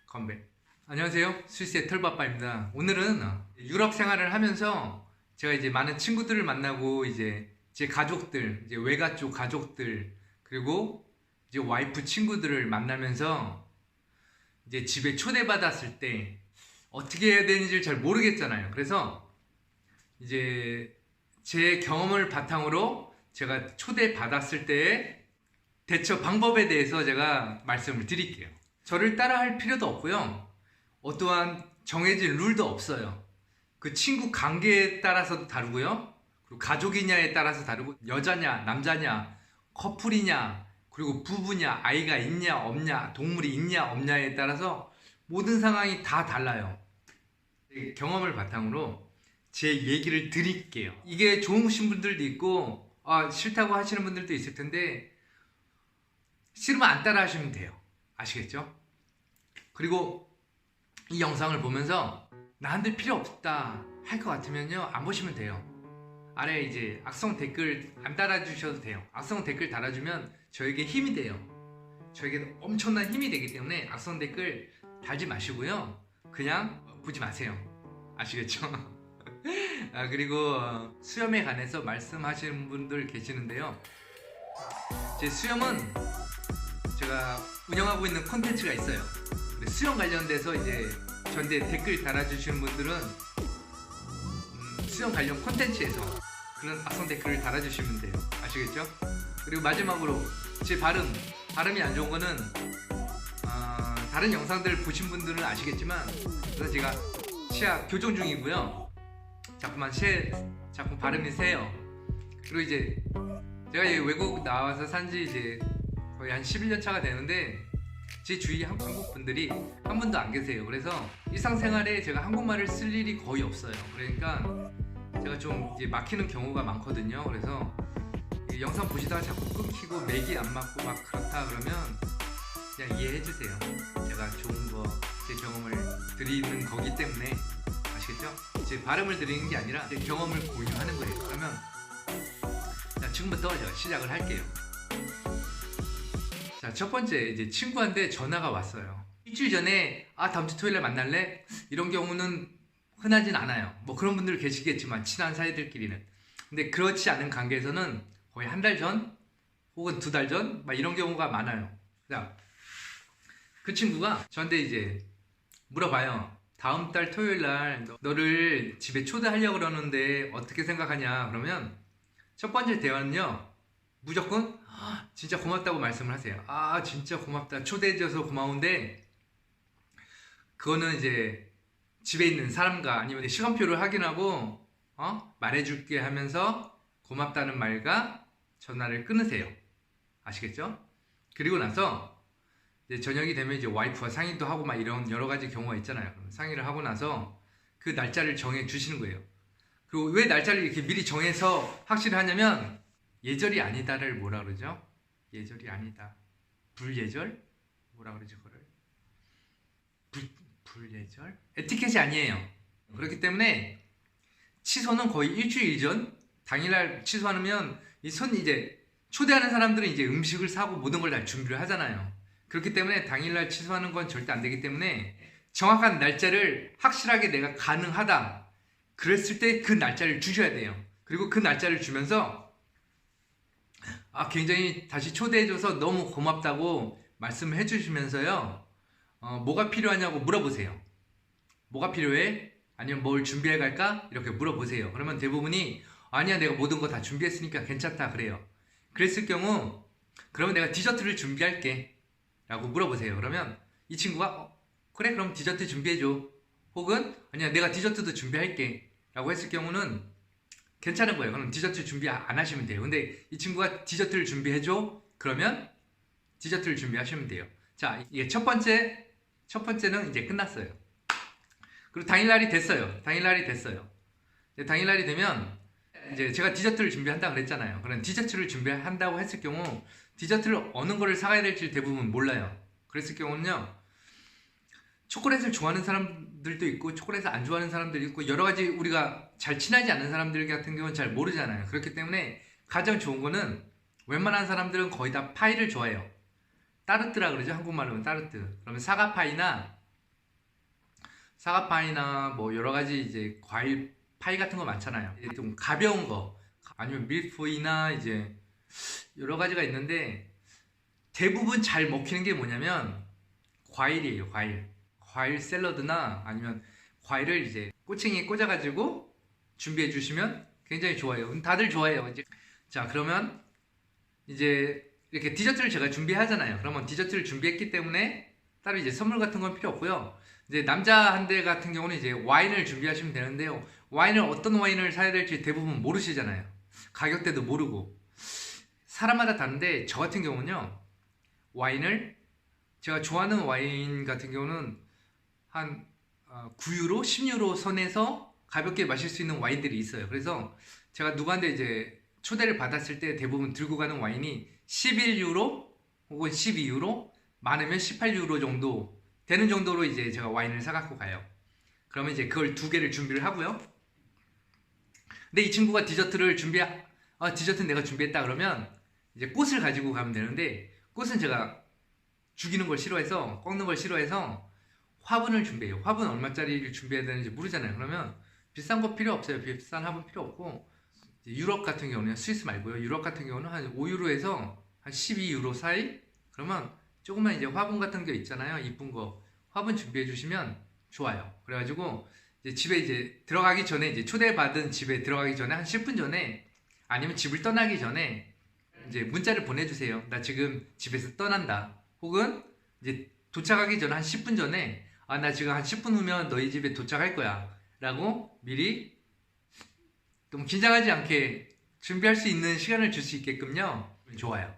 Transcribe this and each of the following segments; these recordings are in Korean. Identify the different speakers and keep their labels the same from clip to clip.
Speaker 1: 컴백. 안녕하세요. 스위스의 털바빠입니다. 오늘은 유럽 생활을 하면서 제가 이제 많은 친구들을 만나고 이제 제 가족들, 이제 외가 쪽 가족들, 그리고 이제 와이프 친구들을 만나면서 이제 집에 초대받았을 때 어떻게 해야 되는지를 잘 모르겠잖아요. 그래서 이제 제 경험을 바탕으로 제가 초대받았을 때의 대처 방법에 대해서 제가 말씀을 드릴게요. 저를 따라할 필요도 없고요. 어떠한 정해진 룰도 없어요. 그 친구 관계에 따라서도 다르고요. 그리고 가족이냐에 따라서 다르고, 여자냐, 남자냐, 커플이냐, 그리고 부부냐, 아이가 있냐, 없냐, 동물이 있냐, 없냐에 따라서 모든 상황이 다 달라요. 경험을 바탕으로 제 얘기를 드릴게요. 이게 좋으신 분들도 있고, 싫다고 하시는 분들도 있을 텐데, 싫으면 안 따라 하시면 돼요. 아시겠죠? 그리고 이 영상을 보면서 나한테 필요 없다 할 것 같으면요, 안 보시면 돼요. 아래 이제 악성 댓글 안 달아주셔도 돼요. 악성 댓글 달아주면 저에게 힘이 돼요. 저에게 엄청난 힘이 되기 때문에 악성 댓글 달지 마시고요, 그냥 보지 마세요. 아시겠죠? 그리고 수염에 관해서 말씀하시는 분들 계시는데요, 제 수염은 제가 운영하고 있는 콘텐츠가 있어요. 수영 관련돼서 이제 저한테 댓글 달아주시는 분들은 수영 관련 콘텐츠에서 그런 악성 댓글을 달아주시면 돼요. 아시겠죠? 그리고 마지막으로 제 발음이 안 좋은 거는 다른 영상들 보신 분들은 아시겠지만, 그래서 제가 치아 교정 중이고요. 자꾸 발음이 세요. 그리고 이제 제가 외국 나와서 산지 이제 거의 한 11년 차가 되는데, 제 주위 한국 분들이 한 분도 안 계세요. 그래서 일상생활에 제가 한국말을 쓸 일이 거의 없어요. 그러니까 제가 좀 이제 막히는 경우가 많거든요. 그래서 영상 보시다가 자꾸 끊기고 맥이 안 맞고 막 그렇다 그러면 그냥 이해해 주세요. 제가 좋은 거, 제 경험을 드리는 거기 때문에. 아시겠죠? 제 발음을 드리는 게 아니라 제 경험을 공유하는 거예요. 그러면 자, 지금부터 제가 시작을 할게요. 자, 첫 번째, 이제 친구한테 전화가 왔어요. 일주일 전에 다음 주 토요일에 만날래? 이런 경우는 흔하진 않아요. 뭐 그런 분들 계시겠지만, 친한 사이들끼리는. 근데 그렇지 않은 관계에서는 거의 한 달 전 혹은 두 달 전 막 이런 경우가 많아요. 자, 그 친구가 저한테 이제 물어봐요. 다음 달 토요일 날 너를 집에 초대하려고 그러는데 어떻게 생각하냐? 그러면 첫 번째 대화는요, 무조건 진짜 고맙다고 말씀을 하세요. 진짜 고맙다, 초대해줘서 고마운데, 그거는 이제 집에 있는 사람과 아니면 시간표를 확인하고 말해줄게 하면서 고맙다는 말과 전화를 끊으세요. 아시겠죠? 그리고 나서 이제 저녁이 되면 이제 와이프와 상의도 하고 막 이런 여러 가지 경우가 있잖아요. 상의를 하고 나서 그 날짜를 정해 주시는 거예요. 그리고 왜 날짜를 이렇게 미리 정해서 확실히 하냐면, 예절이 아니다를 뭐라 그러죠? 예절이 아니다. 불예절? 뭐라 그러죠, 그거를? 불예절? 에티켓이 아니에요. 그렇기 때문에 취소는 거의 일주일 전, 당일날 취소하면 이제 초대하는 사람들은 이제 음식을 사고 모든 걸 다 준비를 하잖아요. 그렇기 때문에 당일날 취소하는 건 절대 안 되기 때문에 정확한 날짜를 확실하게 내가 가능하다 그랬을 때 그 날짜를 주셔야 돼요. 그리고 그 날짜를 주면서 굉장히 다시 초대해줘서 너무 고맙다고 말씀을 해주시면서요, 뭐가 필요하냐고 물어보세요. 뭐가 필요해? 아니면 뭘 준비해 갈까? 이렇게 물어보세요. 그러면 대부분이 아니야, 내가 모든 거 다 준비했으니까 괜찮다 그래요. 그랬을 경우, 그러면 내가 디저트를 준비할게 라고 물어보세요. 그러면 이 친구가 그래, 그럼 디저트 준비해줘. 혹은 아니야, 내가 디저트도 준비할게 라고 했을 경우는 괜찮은 거예요. 그럼 디저트 준비 안 하시면 돼요. 근데 이 친구가 디저트를 준비해줘? 그러면 디저트를 준비하시면 돼요. 자, 이게 첫 번째는 이제 끝났어요. 그리고 당일날이 됐어요. 당일날이 되면 이제 제가 디저트를 준비한다 그랬잖아요. 그럼 디저트를 준비한다고 했을 경우, 디저트를 어느 거를 사가야 될지 대부분 몰라요. 그랬을 경우는요, 초콜릿을 좋아하는 사람들도 있고 초콜릿을 안 좋아하는 사람들도 있고, 여러 가지 우리가 잘 친하지 않은 사람들 같은 경우는 잘 모르잖아요. 그렇기 때문에 가장 좋은 거는, 웬만한 사람들은 거의 다 파이를 좋아해요. 따르뜨라 그러죠. 한국말로는 따르뜨. 그러면 사과파이나 뭐 여러 가지 이제 과일 파이 같은 거 많잖아요. 좀 가벼운 거 아니면 밀포이나 이제 여러 가지가 있는데 대부분 잘 먹히는 게 뭐냐면 과일이에요. 과일 샐러드나 아니면 과일을 이제 꼬챙이에 꽂아가지고 준비해 주시면 굉장히 좋아요. 다들 좋아해요. 이제 자, 그러면 이제 이렇게 디저트를 제가 준비하잖아요. 그러면 디저트를 준비했기 때문에 따로 이제 선물 같은 건 필요 없고요. 이제 남자한테 같은 경우는 이제 와인을 준비하시면 되는데요. 와인을 어떤 와인을 사야 될지 대부분 모르시잖아요. 가격대도 모르고. 사람마다 다른데 저 같은 경우는요. 와인을 제가 좋아하는 와인 같은 경우는 한 9유로, 10유로 선에서 가볍게 마실 수 있는 와인들이 있어요. 그래서 제가 누구한테 이제 초대를 받았을 때 대부분 들고 가는 와인이 11유로 혹은 12유로, 많으면 18유로 정도 되는 정도로 이제 제가 와인을 사갖고 가요. 그러면 이제 그걸 2개를 준비를 하고요. 근데 이 친구가 디저트는 내가 준비했다 그러면 이제 꽃을 가지고 가면 되는데, 꽃은 제가 죽이는 걸 싫어해서, 꺾는 걸 싫어해서 화분을 준비해요. 화분 얼마짜리를 준비해야 되는지 모르잖아요. 그러면 비싼 거 필요 없어요. 비싼 화분 필요 없고, 유럽 같은 경우는, 스위스 말고요. 유럽 같은 경우는 한 5유로에서 한 12유로 사이? 그러면 조그만 이제 화분 같은 게 있잖아요. 이쁜 거. 화분 준비해 주시면 좋아요. 그래가지고 이제 집에 이제 들어가기 전에, 이제 초대받은 집에 들어가기 전에 한 10분 전에, 아니면 집을 떠나기 전에 이제 문자를 보내주세요. 나 지금 집에서 떠난다. 혹은 이제 도착하기 전에 한 10분 전에, 나 지금 한 10분 후면 너희 집에 도착할 거야 라고 미리 좀 긴장하지 않게 준비할 수 있는 시간을 줄 수 있게끔요. 좋아요.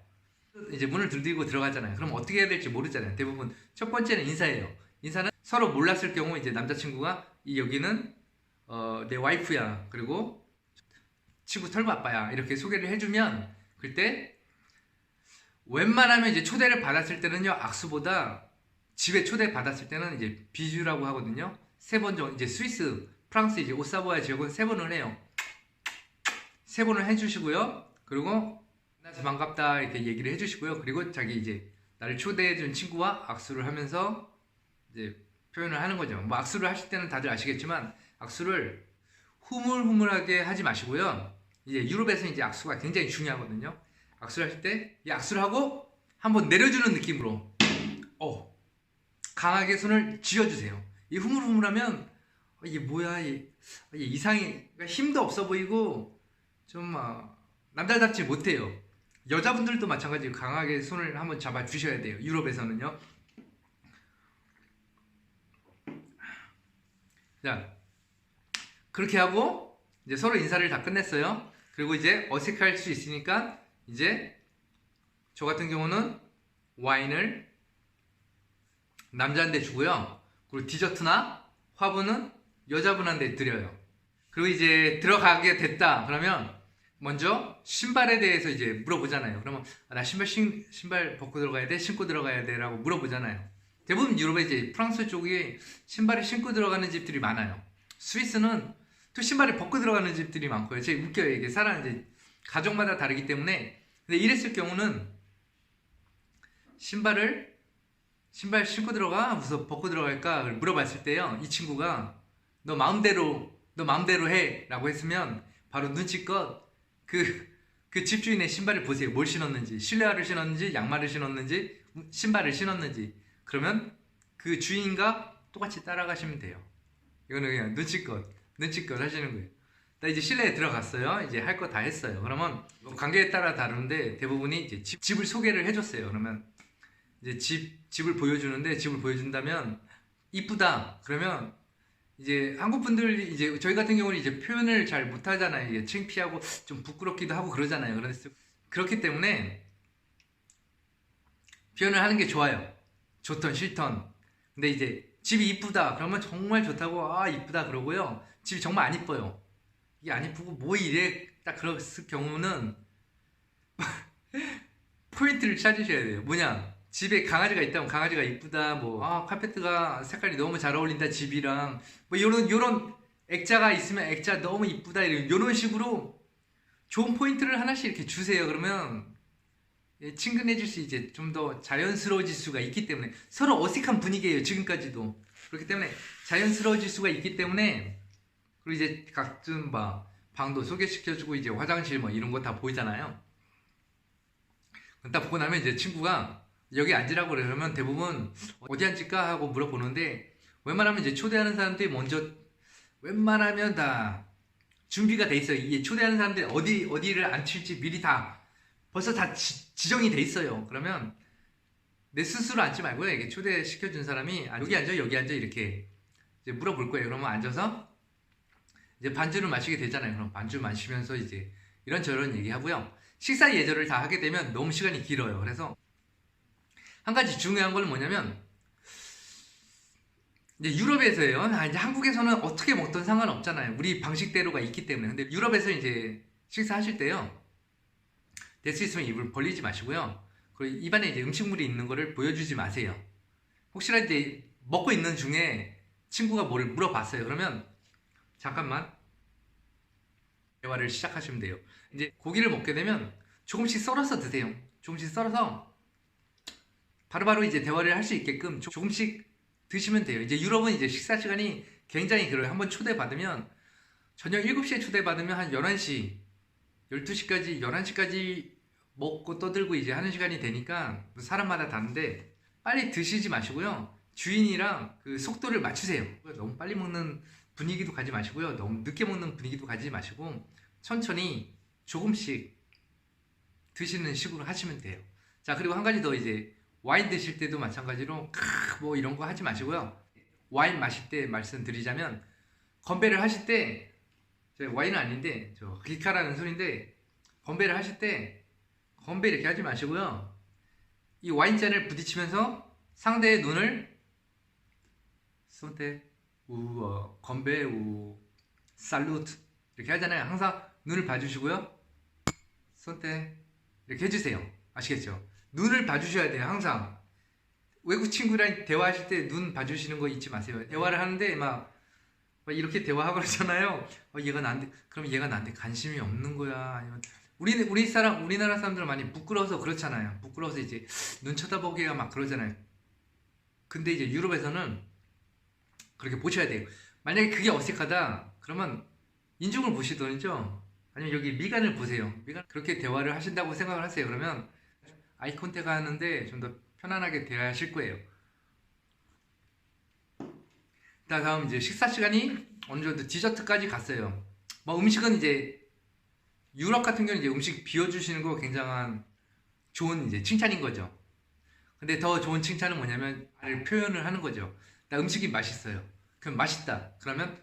Speaker 1: 이제 문을 두드리고 들어가잖아요. 그럼 어떻게 해야 될지 모르잖아요. 대부분 첫 번째는 인사예요. 인사는 서로 몰랐을 경우 이제 남자친구가 여기는 내 와이프야, 그리고 친구 털바빠야, 이렇게 소개를 해주면, 그때 웬만하면 이제 초대를 받았을 때는요, 악수보다 집에 초대 받았을 때는 이제 비주라고 하거든요. 3번 정도, 이제 스위스, 프랑스 이제 오사보아 지역은 3번을 해요. 3번을 해주시고요. 그리고 만나서 반갑다 이렇게 얘기를 해주시고요. 그리고 자기 이제 나를 초대해준 친구와 악수를 하면서 이제 표현을 하는 거죠. 뭐 악수를 하실 때는 다들 아시겠지만 악수를 후물후물하게 하지 마시고요. 이제 유럽에서 이제 악수가 굉장히 중요하거든요. 악수를 하실 때 이 악수를 하고 한번 내려주는 느낌으로 강하게 손을 쥐어주세요. 이 후물후물하면 이게 뭐야, 이게 이상해, 힘도 없어 보이고 좀 남자답지 못해요. 여자분들도 마찬가지로 강하게 손을 한번 잡아 주셔야 돼요. 유럽에서는요. 자, 그렇게 하고 이제 서로 인사를 다 끝냈어요. 그리고 이제 어색할 수 있으니까 이제 저 같은 경우는 와인을 남자한테 주고요. 그리고 디저트나 화분은 여자분한테 드려요. 그리고 이제 들어가게 됐다 그러면 먼저 신발에 대해서 이제 물어보잖아요. 그러면 나 신발 벗고 들어가야 돼? 신고 들어가야 돼? 라고 물어보잖아요. 대부분 유럽에 이제 프랑스 쪽에 신발을 신고 들어가는 집들이 많아요. 스위스는 또 신발을 벗고 들어가는 집들이 많고요. 제가 웃겨요. 이게 이제 가족마다 다르기 때문에. 근데 이랬을 경우는 신발 신고 들어가? 무슨 벗고 들어갈까? 물어봤을 때요, 이 친구가 너 마음대로 해 라고 했으면 바로 눈치껏 그 집주인의 신발을 보세요. 뭘 신었는지, 실내화를 신었는지, 양말을 신었는지, 신발을 신었는지. 그러면 그 주인과 똑같이 따라가시면 돼요. 이거는 그냥 눈치껏 하시는 거예요. 나 이제 실내에 들어갔어요. 이제 할 거 다 했어요. 그러면 관계에 따라 다른데 대부분이 이제 집을 소개를 해줬어요. 그러면 이제 집을 보여주는데, 집을 보여준다면 이쁘다 그러면 이제 한국 분들, 이제 저희 같은 경우는 이제 표현을 잘 못하잖아요. 이게 창피하고 좀 부끄럽기도 하고 그러잖아요. 그래서 그렇기 때문에 표현을 하는 게 좋아요. 좋던 싫던. 근데 이제 집이 이쁘다 그러면 정말 좋다고 이쁘다 그러고요. 집이 정말 안 이뻐요. 이게 안 이쁘고 뭐 이래 딱 그랬을 경우는 포인트를 찾으셔야 돼요. 뭐냐, 집에 강아지가 있다면 강아지가 이쁘다, 카페트가 색깔이 너무 잘 어울린다 집이랑, 뭐 요런 액자가 있으면 액자 너무 이쁘다, 이런 식으로 좋은 포인트를 하나씩 이렇게 주세요. 그러면 친근해질 수 이제 좀 더 자연스러워질 수가 있기 때문에 서로 어색한 분위기예요 지금까지도. 그렇기 때문에 자연스러워질 수가 있기 때문에 그리고 이제 각종 막 방도 소개시켜주고 이제 화장실 뭐 이런 거 다 보이잖아요. 딱 보고 나면 이제 친구가 여기 앉으라고 그러면 대부분 어디 앉을까 하고 물어보는데 웬만하면 이제 초대하는 사람들이 먼저 웬만하면 다 준비가 돼 있어요. 이게 초대하는 사람들이 어디를 앉힐지 미리 다 벌써 다 지정이 돼 있어요. 그러면 내 스스로 앉지 말고요. 이게 초대시켜준 사람이 여기 앉아 이렇게 이제 물어볼 거예요. 그러면 앉아서 이제 반주를 마시게 되잖아요. 그럼 반주 마시면서 이제 이런저런 얘기하고요. 식사 예절을 다 하게 되면 너무 시간이 길어요. 그래서 한 가지 중요한 건 뭐냐면 이제 유럽에서요. 이제 한국에서는 어떻게 먹든 상관없잖아요. 우리 방식대로가 있기 때문에. 근데 유럽에서 이제 식사하실 때요. 될 수 있으면 입을 벌리지 마시고요. 그리고 입안에 이제 음식물이 있는 거를 보여주지 마세요. 혹시나 이제 먹고 있는 중에 친구가 뭐를 물어봤어요. 그러면 잠깐만 대화를 시작하시면 돼요. 이제 고기를 먹게 되면 조금씩 썰어서 드세요. 조금씩 썰어서 바로바로 이제 대화를 할 수 있게끔 조금씩 드시면 돼요. 이제 유럽은 이제 식사 시간이 굉장히 길어요. 한번 초대받으면 저녁 7시에 초대받으면 한 11시, 12시까지, 11시까지 먹고 떠들고 이제 하는 시간이 되니까 사람마다 다른데 빨리 드시지 마시고요. 주인이랑 그 속도를 맞추세요. 너무 빨리 먹는 분위기도 가지 마시고요. 너무 늦게 먹는 분위기도 가지 마시고 천천히 조금씩 드시는 식으로 하시면 돼요. 자, 그리고 한 가지 더 이제 와인 드실 때도 마찬가지로 뭐 이런 거 하지 마시고요. 와인 마실 때 말씀드리자면 건배를 하실 때 와인은 아닌데 저 기카라는 소리인데 건배를 하실 때 건배 이렇게 하지 마시고요. 이 와인잔을 부딪히면서 상대의 눈을 손대 건배 살루트 이렇게 하잖아요. 항상 눈을 봐주시고요. 손대 이렇게 해주세요. 아시겠죠? 눈을 봐주셔야 돼요. 항상 외국 친구랑 대화하실 때 눈 봐주시는 거 잊지 마세요. 대화를 하는데 막 이렇게 대화하고 그러잖아요. 얘가 나한테 그럼 얘가 나한테 관심이 없는 거야. 아니면 우리나라 사람들은 많이 부끄러워서 그렇잖아요. 부끄러워서 이제 눈 쳐다보기가 막 그러잖아요. 근데 이제 유럽에서는 그렇게 보셔야 돼요. 만약에 그게 어색하다 그러면 인중을 보시든지요. 아니면 여기 미간을 보세요. 그렇게 대화를 하신다고 생각을 하세요. 그러면 아이 컨택 하는데 좀 더 편안하게 대화하실 거예요. 다음 이제 식사 시간이 어느 정도 디저트까지 갔어요. 뭐 음식은 이제 유럽 같은 경우는 이제 음식 비워주시는 거 굉장한 좋은 이제 칭찬인 거죠. 근데 더 좋은 칭찬은 뭐냐면 표현을 하는 거죠. 나 음식이 맛있어요. 그럼 맛있다. 그러면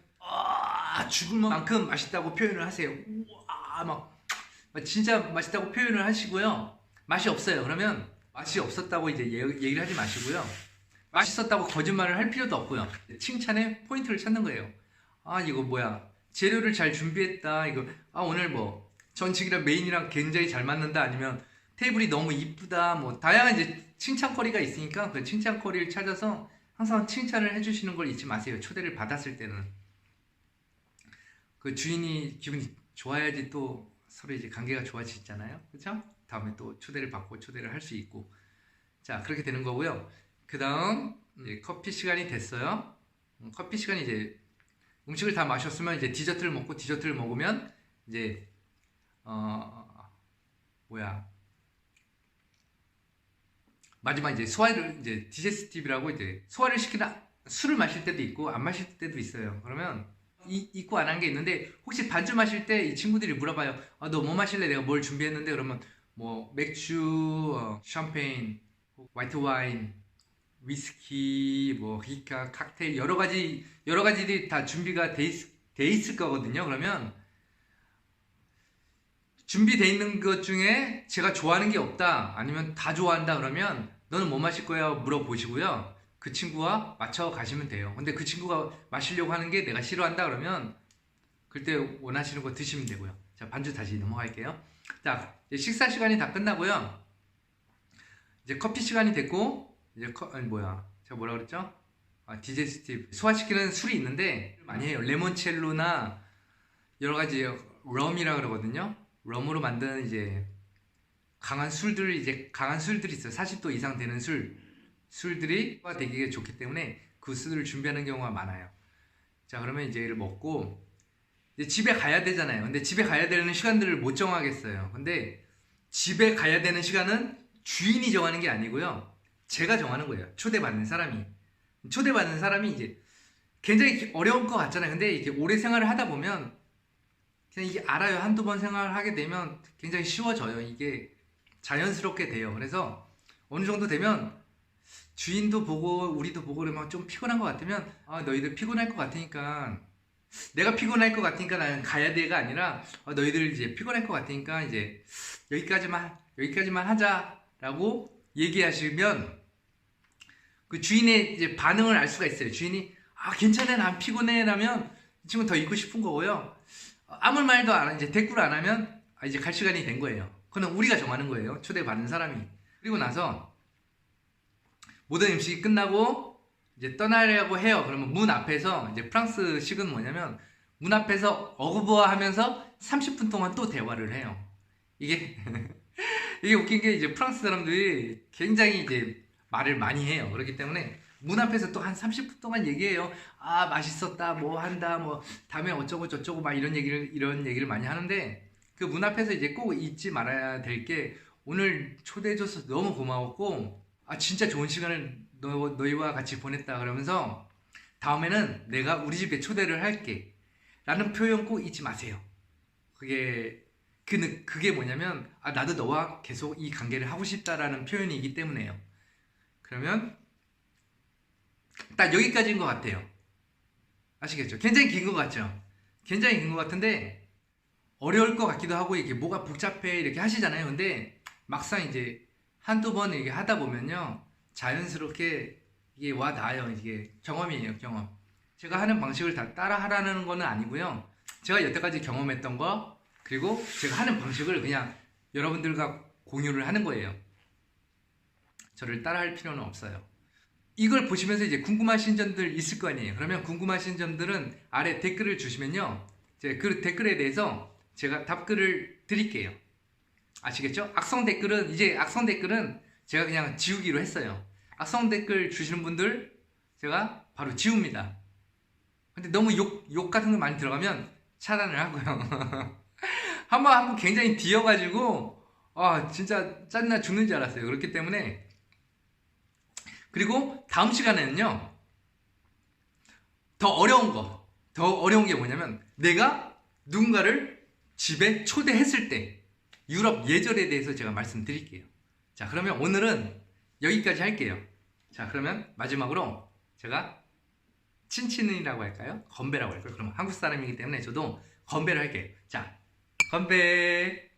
Speaker 1: 죽을 만큼 맛있다고 표현을 하세요. 우와 막 진짜 맛있다고 표현을 하시고요. 맛이 없어요. 그러면 맛이 없었다고 이제 얘기를 하지 마시고요. 맛있었다고 거짓말을 할 필요도 없고요. 칭찬의 포인트를 찾는 거예요. 이거 뭐야 재료를 잘 준비했다. 이거 오늘 뭐 전식이랑 메인이랑 굉장히 잘 맞는다. 아니면 테이블이 너무 이쁘다. 뭐 다양한 이제 칭찬거리가 있으니까 그 칭찬거리를 찾아서 항상 칭찬을 해주시는 걸 잊지 마세요. 초대를 받았을 때는 그 주인이 기분이 좋아야지 또 서로 이제 관계가 좋아지잖아요. 그렇죠? 다음에 또 초대를 받고 초대를 할 수 있고 자 그렇게 되는 거고요. 그 다음 커피 시간이 됐어요. 커피 시간이 이제 음식을 다 마셨으면 이제 디저트를 먹고 디저트를 먹으면 이제 마지막 이제 소화를 이제 디제스티브라고 이제 소화를 시키다 술을 마실 때도 있고 안 마실 때도 있어요. 그러면 있고 안 한 게 있는데 혹시 반주 마실 때 이 친구들이 물어봐요. 너 뭐 마실래? 내가 뭘 준비했는데 그러면 뭐 맥주, 샴페인, 화이트 와인, 위스키, 뭐 히카, 칵테일 여러 가지들이 다 준비가 돼 있을 거거든요. 그러면 준비돼 있는 것 중에 제가 좋아하는 게 없다 아니면 다 좋아한다 그러면 너는 뭐 마실 거야 물어보시고요. 그 친구와 맞춰 가시면 돼요. 근데 그 친구가 마시려고 하는 게 내가 싫어한다 그러면 그때 원하시는 거 드시면 되고요. 자 반주 다시 넘어갈게요. 자 이제 식사 시간이 다 끝나고요. 이제 커피 시간이 됐고 이제 제가 뭐라 그랬죠? 디제스티브 소화시키는 술이 있는데 많이 해요. 레몬첼로나 여러 가지 럼이라 그러거든요. 럼으로 만든 이제 강한 술들이 있어요. 40도 이상 되는 술들이 되기가 좋기 때문에 그 술을 준비하는 경우가 많아요. 자, 그러면 이제 얘를 먹고 이제 집에 가야 되잖아요. 근데 집에 가야 되는 시간들을 못 정하겠어요. 근데 집에 가야 되는 시간은 주인이 정하는 게 아니고요. 제가 정하는 거예요. 초대받는 사람이 이제 굉장히 어려울 것 같잖아요. 근데 이게 오래 생활을 하다 보면 그냥 이게 알아요. 한두 번 생활을 하게 되면 굉장히 쉬워져요. 이게 자연스럽게 돼요. 그래서 어느 정도 되면 주인도 보고 우리도 보고 그러면 좀 피곤한 것 같으면 너희들 피곤할 것 같으니까 내가 피곤할 것 같으니까 나는 가야 돼가 아니라 너희들 이제 피곤할 것 같으니까 이제 여기까지만 하자라고 얘기하시면 그 주인의 이제 반응을 알 수가 있어요. 주인이 괜찮아 난 피곤해 라면 이 친구는 더 있고 싶은 거고요. 아무 말도 안 이제 대꾸를 안 하면 이제 갈 시간이 된 거예요. 그건 우리가 정하는 거예요. 초대받는 사람이. 그리고 나서 모든 음식이 끝나고 이제 떠나려고 해요. 그러면 문 앞에서 이제 프랑스식은 뭐냐면 문 앞에서 어그부어하면서 30분 동안 또 대화를 해요. 이게 이게 웃긴 게 이제 프랑스 사람들이 굉장히 이제 말을 많이 해요. 그렇기 때문에 문 앞에서 또 한 30분 동안 얘기해요. 맛있었다, 뭐 한다, 뭐 다음에 어쩌고 저쩌고 막 이런 얘기를 많이 하는데 그 문 앞에서 이제 꼭 잊지 말아야 될 게 오늘 초대해줘서 너무 고마웠고 진짜 좋은 시간을 너희와 같이 보냈다 그러면서 다음에는 내가 우리 집에 초대를 할게 라는 표현 꼭 잊지 마세요. 그게 뭐냐면 나도 너와 계속 이 관계를 하고 싶다라는 표현이기 때문에요. 그러면 딱 여기까지인 것 같아요. 아시겠죠? 굉장히 긴 것 같죠? 굉장히 긴 것 같은데 어려울 것 같기도 하고 이게 뭐가 복잡해 이렇게 하시잖아요. 근데 막상 이제 한두 번 이렇게 하다 보면요 자연스럽게 이게 와 닿아요. 이게 경험이에요. 경험. 제가 하는 방식을 다 따라 하라는 거는 아니고요. 제가 여태까지 경험했던 거 그리고 제가 하는 방식을 그냥 여러분들과 공유를 하는 거예요. 저를 따라 할 필요는 없어요. 이걸 보시면서 이제 궁금하신 점들 있을 거 아니에요. 그러면 궁금하신 점들은 아래 댓글을 주시면요 제가 그 댓글에 대해서 제가 답글을 드릴게요. 아시겠죠? 악성 댓글은 제가 그냥 지우기로 했어요. 악성 댓글 주시는 분들 제가 바로 지웁니다. 근데 너무 욕 같은 거 많이 들어가면 차단을 하고요. 한번 굉장히 뒤어가지고 진짜 짜증나 죽는 줄 알았어요. 그렇기 때문에 그리고 다음 시간에는요 더 어려운 게 뭐냐면 내가 누군가를 집에 초대했을 때 유럽 예절에 대해서 제가 말씀드릴게요. 자, 그러면 오늘은 여기까지 할게요. 자, 그러면 마지막으로 제가 친친이라고 할까요? 건배라고 할까요? 그럼 한국 사람이기 때문에 저도 건배를 할게요. 자, 건배!